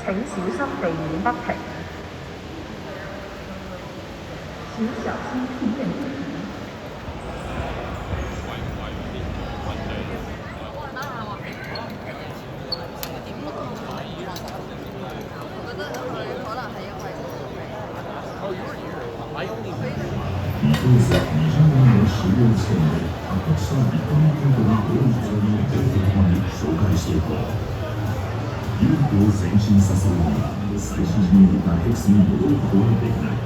請小心地面不平。請小心地面不平。一辈子20万人使用前核酸移動計画の法律によって紹介していこう。ユニットを前進させるには最新に入れたヘクスに戻ることはできない。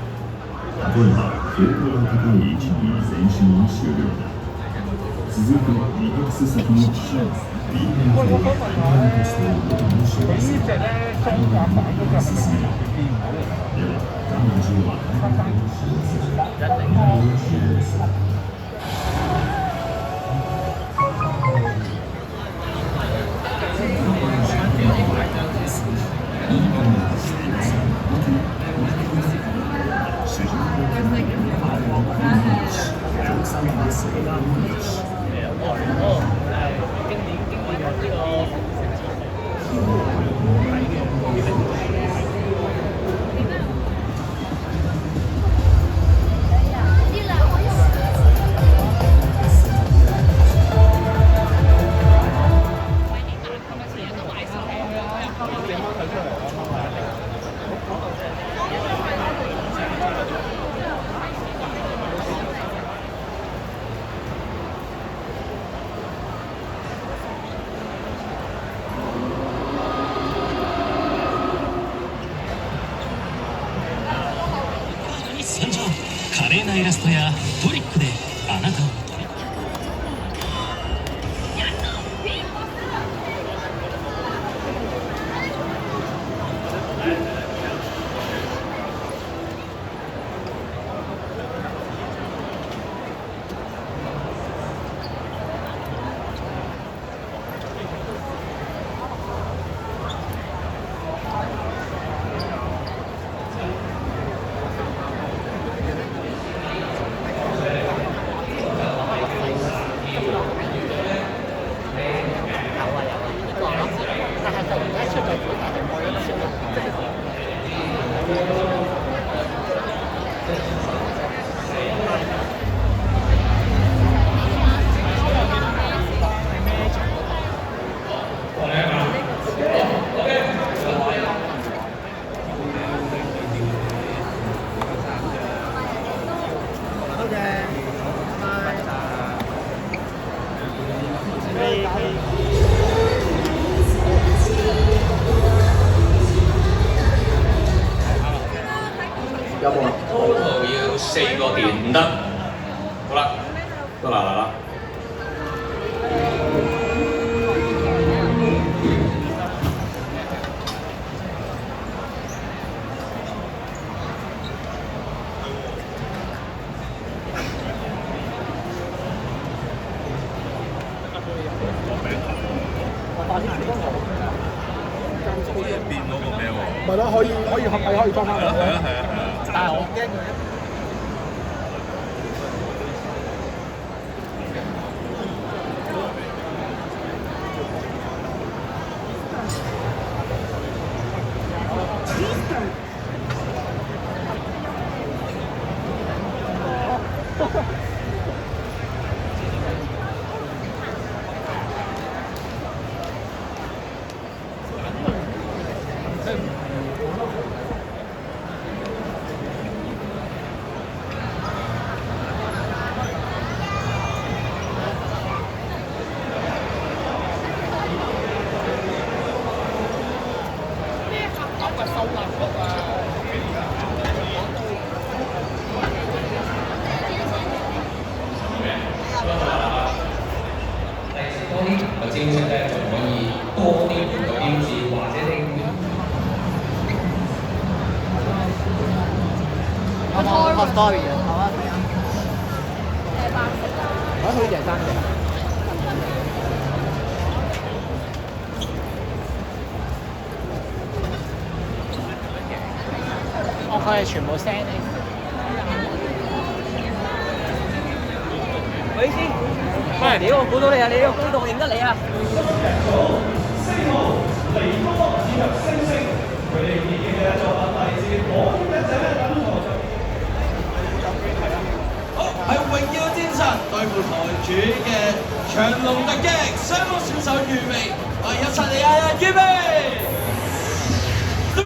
例えば傾向が高い位置に前進を終了。続いて2ヘクス先の機種 B 変形ファイナルテストをボタンを紹介する。進めでは画面上はファイナルを使用する。ファイナルを終了する。華麗なイラストやトリックであなたを虜に。有冇啊 ？total 要4個電唔得。好啦，都嚟啦。變嗰個咩喎？咪咯，可以合體可以裝翻落去。係啊！但係我驚佢。個招式咧就可以多啲個標誌，或者你我拍 story 啊，好啊，睇下。我好似係真嘅。哦，佢係全部 send 你。喂先，喂，屌我估到你啊！你呢個高度認得你啊！4號離歌以及星星哋自己嘅一作品嚟自我一仔咧等我就好係榮耀戰神對付台主嘅長龍突擊，雙方選手預備，我哋一齊嚟啊！預備。